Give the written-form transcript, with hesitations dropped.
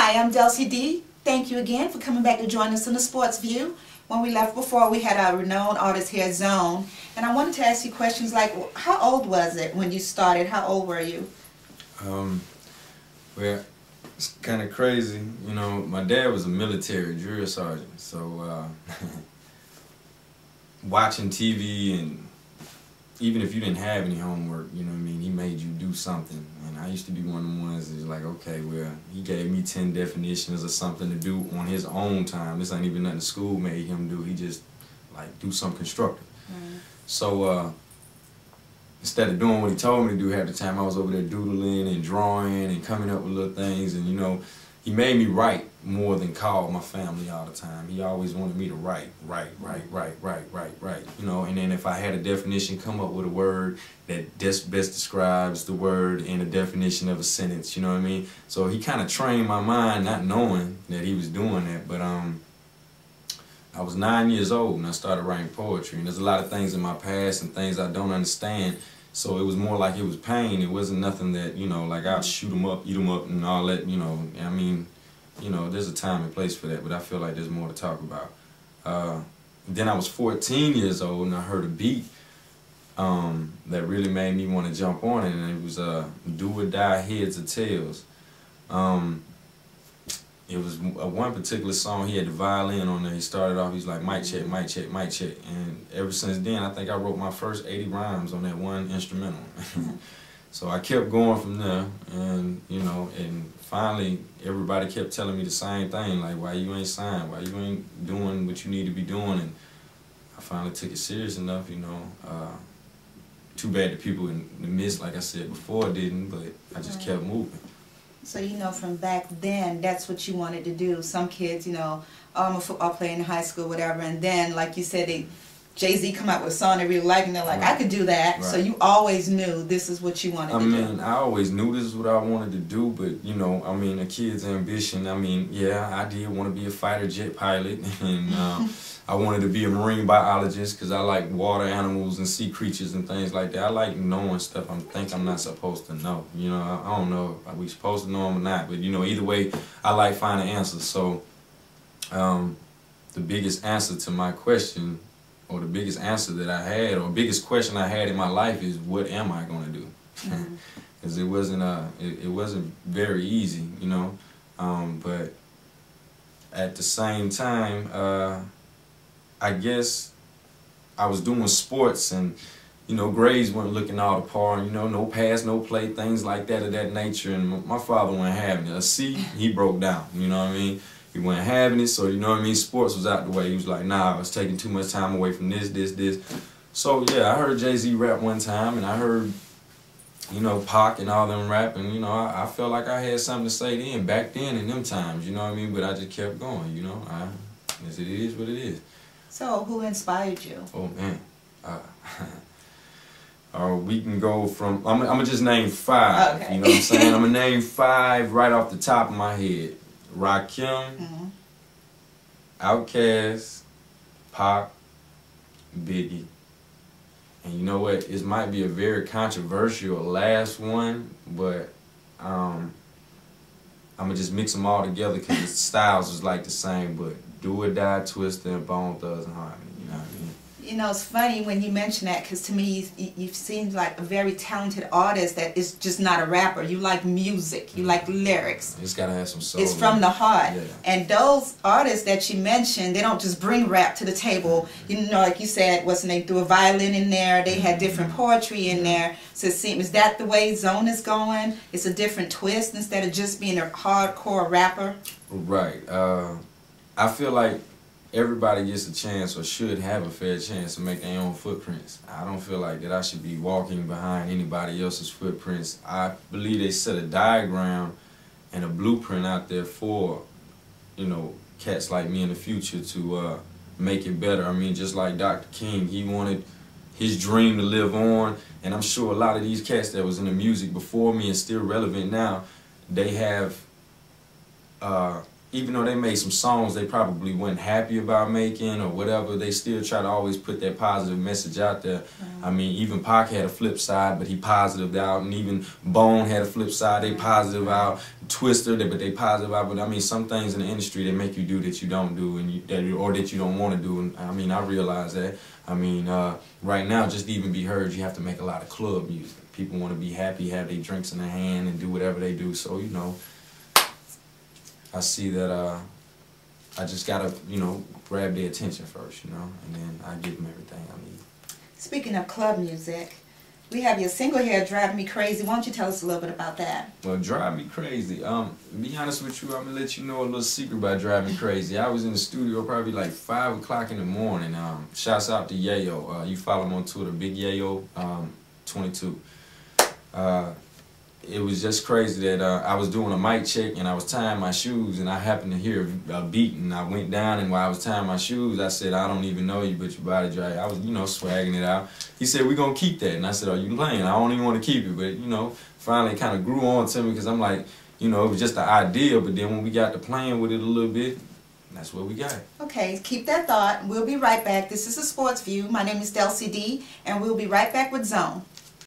Hi, I'm Delcy D. Thank you again for coming back to join us on the Sports View. When we left before, we had a renowned artist here, Zone. And I wanted to ask you questions like, how old was it when you started? How old were you? Well, it's kind of crazy. You know, my dad was a military drill sergeant. So watching TV, and even if you didn't have any homework, you know what I mean, he made you do something. And I used to be one of the ones that's like, okay, well, he gave me 10 definitions of something to do on his own time. This ain't even nothing school made him do. He just, like, do something constructive. So instead of doing what he told me to do half the time, I was over there doodling and drawing and coming up with little things. And, you know, he made me write more than call my family all the time. He always wanted me to write, you know. And then if I had a definition, come up with a word that best describes the word and a definition of a sentence, you know what I mean? So he kind of trained my mind, not knowing that he was doing that. But I was 9 years old and I started writing poetry. And there's a lot of things in my past and things I don't understand. So it was more like it was pain. It wasn't nothing that, you know, like I'd shoot them up, eat them up and all that, you know. I mean, you know, there's a time and place for that, but I feel like there's more to talk about. Then I was 14 years old and I heard a beat that really made me want to jump on it, and it was Do or Die, Heads or Tails. It was one particular song. He had the violin on there. He started off, he's like, mic check, mic check, mic check. And ever since then, I think I wrote my first 80 rhymes on that one instrumental. So I kept going from there, and, you know, and finally everybody kept telling me the same thing, like, why you ain't signed, why you ain't doing what you need to be doing. And I finally took it serious enough, you know. Too bad the people in the midst, like I said before, didn't, but I just kept moving. So, you know, from back then, that's what you wanted to do. Some kids, you know, oh, I'm a football player in high school, whatever, and then, like you said, Jay-Z come out with a song they really like, and they're like, I could do that. So you always knew this is what you wanted to do. I mean, I always knew this is what I wanted to do, but, you know, I mean, a kid's ambition, I mean, yeah, I did want to be a fighter jet pilot, and I wanted to be a marine biologist because I like water animals and sea creatures and things like that. I like knowing stuff I think I'm not supposed to know. You know, I don't know if we supposed to know them or not, but, you know, either way, I like finding answers. So the biggest answer to my question, or the biggest answer that I had, or biggest question I had in my life is, what am I going to do? Because it wasn't very easy, you know. But at the same time, I guess I was doing sports, and, you know, grades weren't looking all the part, you know, no pass, no play, things like that of that nature. And my father wasn't having it. A C, he broke down, you know what I mean? He wasn't having it, so, you know what I mean, sports was out the way. He was like, nah, I was taking too much time away from this. So, yeah, I heard Jay-Z rap one time, and I heard, you know, Pac and all them rap, and, you know, I felt like I had something to say then, back then in them times, you know what I mean? But I just kept going, you know. It is what it is. So, who inspired you? Oh, man. We can go from, I'm going to just name 5, okay. You know what I'm saying? I'm going to name 5 right off the top of my head. Rakim, Outkast, Pac, Biggie. And you know what? It might be a very controversial last one, but I'm going to just mix them all together because the styles is like the same, but Do or Die, Twista, and Bone Thugs and Harmony, you know what I mean? You know, it's funny when you mention that, because to me, you seem like a very talented artist that is just not a rapper. You like music. You like lyrics. It's got to have some soul. It's from the heart. Yeah. And those artists that you mentioned, they don't just bring rap to the table. You know, like you said, they threw a violin in there. They had different poetry in there. So it seems, is that the way Zone is going? It's a different twist instead of just being a hardcore rapper? Right. I feel like everybody gets a chance, or should have a fair chance, to make their own footprints. I don't feel like that I should be walking behind anybody else's footprints. I believe they set a diagram and a blueprint out there for, you know, cats like me in the future to make it better. I mean, just like Dr. King, he wanted his dream to live on, and I'm sure a lot of these cats that was in the music before me and still relevant now, they have even though they made some songs they probably weren't happy about making or whatever, they still try to always put that positive message out there. I mean, even Pac had a flip side, but he positived out, and even Bone had a flip side, they positive out. Twister, but they positive out. But I mean, some things in the industry that make you do that you don't do, and or that you don't want to do. And I mean, I realize that. I mean, right now, just to even be heard, you have to make a lot of club music. People want to be happy, have their drinks in their hand, and do whatever they do. So, you know, I see that I just gotta, you know, grab their attention first, you know, and then I give them everything I need. Speaking of club music, we have your single here, Driving Me Crazy. Why don't you tell us a little bit about that? Well, Drive Me Crazy. To be honest with you, I'm gonna let you know a little secret about Drive Me Crazy. I was in the studio probably like 5 o'clock in the morning. Shouts out to Yayo. You follow him on Twitter, Big Yayo 22. It was just crazy that I was doing a mic check and I was tying my shoes, and I happened to hear a beat, and I went down, and while I was tying my shoes, I said, I don't even know you, but your body dry. I was, you know, swagging it out. He said, we're going to keep that. And I said, are you playing? I don't even want to keep it. But, you know, finally kind of grew on to me, because I'm like, you know, it was just the idea, but then when we got to playing with it a little bit, that's what we got. Okay, keep that thought. We'll be right back. This is the Sports View. My name is Delcy D, and we'll be right back with Zone.